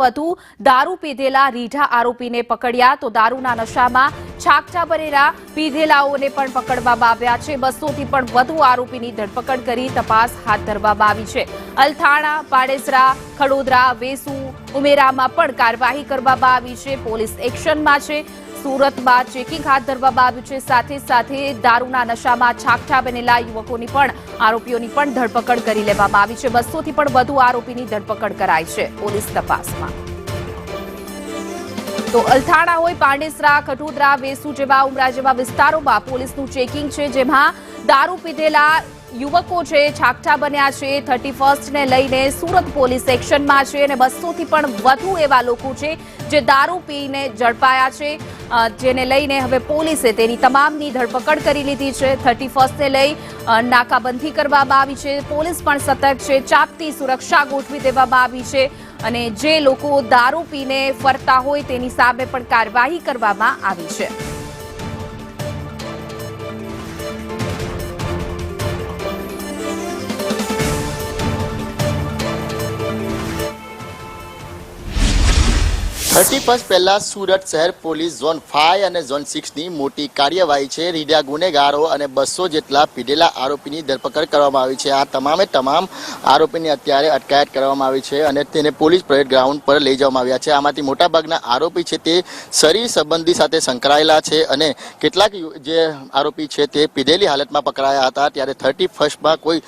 વધુ દારૂ પીધેલા રીઢા આરોપીને પકડ્યા તો દારૂના નશામાં છાકટા બનેલા પીધેલાઓને પણ પકડવામાં આવ્યા છે। 200 થી પણ વધુ આરોપીની ધરપકડ કરી તપાસ હાથ ધરવામાં આવી છે। અલથાણા, પાડેસરા, ખડોદરા, વેસુ, ઉમેરામાં પણ કાર્યવાહી કરવામાં આવી છે। પોલીસ એક્શનમાં છે। સુરતમાં ચેકિંગ હાથ ધરવામાં આવ્યું છે। સાથે સાથે દારૂના નશામાં છાકટા બનેલા યુવકોની પણ આરોપીઓની પણ ધરપકડ કરી લેવામાં આવી છે। 200 થી પણ વધુ આરોપીની ધરપકડ કરાઈ છે પોલીસ તપાસમાં। તો અલથાણા હોય, પાંડેસરા, ખટોદરા, વેસુ જેવા ઉમરા જેવા વિસ્તારોમાં પોલીસનું ચેકિંગ છે, જેમાં દારૂ પીધેલા યુવકો છે છાકટા બન્યા છે। 31st ને લઈને સુરત પોલીસ એક્શનમાં છે અને 200 થી પણ વધુ એવા લોકો છે જે દારૂ પીને ઝડપાયા છે, જેને લઈને હવે પોલીસે તેની તમામની ધરપકડ કરી લીધી છે। 31st ને લઈ નાકાબંધી કરવામાં આવી છે। પોલીસ પણ સતર્ક છે। ચાપતી સુરક્ષા ગોઠવી દેવામાં આવી છે અને જે લોકો દારૂ પીને ફરતા હોય તેની સામે પણ કાર્યવાહી કરવામાં આવી છે। પહેલા સુરત શહેર પોલીસ ઝોન 5 અને ઝોન 6 ની મોટી કાર્યવાહી છે। રીઢા ગુનેગારો અને 200 જેટલા પીધેલા આરોપીની ધરપકડ કરવામાં આવી છે। આ તમામે તમામ આરોપીની અત્યારે અટકાયત કરવામાં આવી છે અને તેને પોલીસ પરેડ ગ્રાઉન્ડ પર લઈ જવામાં આવ્યા છે। આમાંથી મોટાભાગના આરોપી છે તે શરીર સંબંધી સાથે સંકળાયેલા છે અને કેટલાક જે આરોપી છે તે પીધેલી હાલતમાં પકડાયા હતા। ત્યારે 31st કોઈ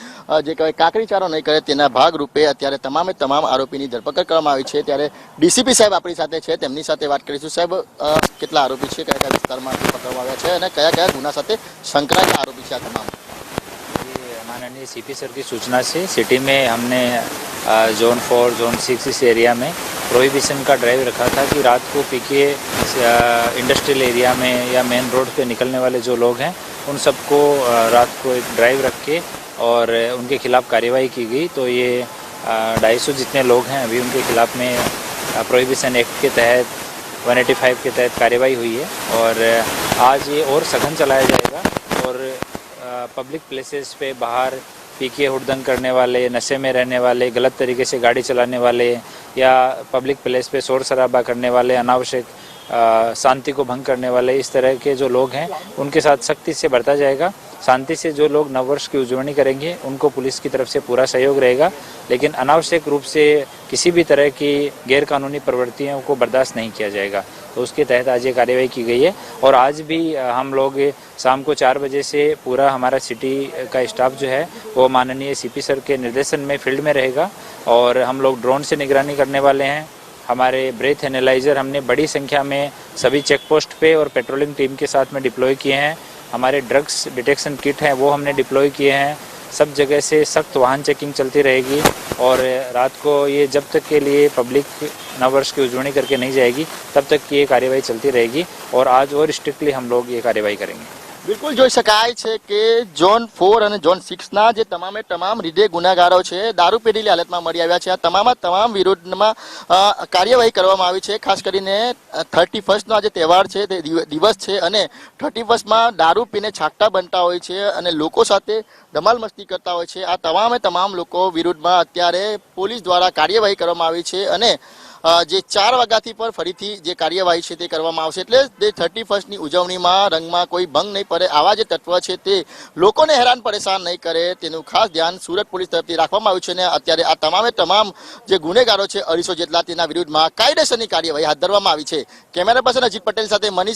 જે કહેવાય કાકરીચારો નહીં કરે તેના ભાગરૂપે અત્યારે તમામે તમામ આરોપીની ધરપકડ કરવામાં આવી છે। ત્યારે ડીસીપી સાહેબ આપણી સાથે છે, તેમની સાથે વાત કરીશું। સાહેબ, કેટલા આરોપી છે, કયા કયા વિસ્તારમાં પકડવામાં આવ્યા છે અને કયા કયા ગુના સાથે સંકળાયેલા आरोपी છે? તમામ माननीय सीपी सर की सूचना से सिटी में हमने जोन 4, जोन 6 इस एरिया में प्रोहिबिशन का ड्राइव रखा था कि रात को पी के इंडस्ट्रियल एरिया में या मेन रोड पे निकलने वाले जो लोग हैं उन सबको रात को एक ड्राइव रख के और उनके खिलाफ कार्यवाही की गई। तो ये 250 जितने लोग हैं अभी उनके खिलाफ में प्रोहिबिशन एक्ट के तहत 185 के तहत कार्यवाही हुई है और आज ये और सघन चलाया जाएगा और पब्लिक प्लेसेस पे बाहर पी के हुड़दंग करने वाले, नशे में रहने वाले, गलत तरीके से गाड़ी चलाने वाले या पब्लिक प्लेस पे शोर शराबा करने वाले, अनावश्यक शांति को भंग करने वाले, इस तरह के जो लोग हैं उनके साथ सख्ती से बरता जाएगा। शांति से जो लोग नववर्ष की उजवनी करेंगे उनको पुलिस की तरफ से पूरा सहयोग रहेगा, लेकिन अनावश्यक रूप से किसी भी तरह की गैरकानूनी प्रवृत्तियों को बर्दाश्त नहीं किया जाएगा। तो उसके तहत आज ये कार्यवाही की गई है और आज भी हम लोग शाम को 4 बजे से पूरा हमारा सिटी का स्टाफ जो है वो माननीय सीपी सर के निर्देशन में फील्ड में रहेगा और हम लोग ड्रोन से निगरानी करने वाले हैं। हमारे ब्रेथ एनालाइजर हमने बड़ी संख्या में सभी चेक पोस्ट पे और पेट्रोलिंग टीम के साथ में डिप्लॉय किए हैं। हमारे ड्रग्स डिटेक्शन किट हैं वो हमने डिप्लॉय किए हैं। सब जगह से सख्त वाहन चेकिंग चलती रहेगी और रात को ये जब तक के लिए पब्लिक नववर्ष की उजवनी करके नहीं जाएगी तब तक की ये कार्यवाही चलती रहेगी और आज और स्ट्रिक्टली हम लोग ये कार्यवाही करेंगे। बिल्कुल જોઈ શકાય છે કે ઝોન 4 અને ઝોન 6 ના જે તમામે તમામ રીઢે ગુનેગારો છે દારૂ પીધેલી હાલતમાં મળી આવ્યા છે। આ તમામ વિરુદ્ધમાં કાર્યવાહી કરવામાં આવી છે। ખાસ કરીને 31st નો આજે તહેવાર છે, તે દિવસ છે અને 31st માં દારૂ પીને છાકટા બનતા હોય છે અને લોકો સાથે ધમાલ મસ્તી કરતા હોય છે। આ તમામ લોકો વિરુદ્ધમાં અત્યારે પોલીસ દ્વારા કાર્યવાહી કરવામાં આવી છે અને જે 4 વાગ્યાથી પર ફરીથી જે કાર્યવાહી છે તે કરવામાં આવશે। એટલે 31st ની ઉજવણીમાં રંગમાં કોઈ ભંગ નહીં પડે, આવા જે તત્વ છે તે લોકોને હેરાન પરેશાન નહીં કરે તેનું ખાસ ધ્યાન સુરત પોલીસ તરફથી રાખવામાં આવ્યું છે અને અત્યારે આ તમામ જે ગુનેગારો છે 250 જેટલા તેના વિરુદ્ધમાં કાયદેસરની કાર્યવાહી હાથ ધરવામાં આવી છે। કેમેરા પર્સન અજીત પટેલ સાથે મનીષ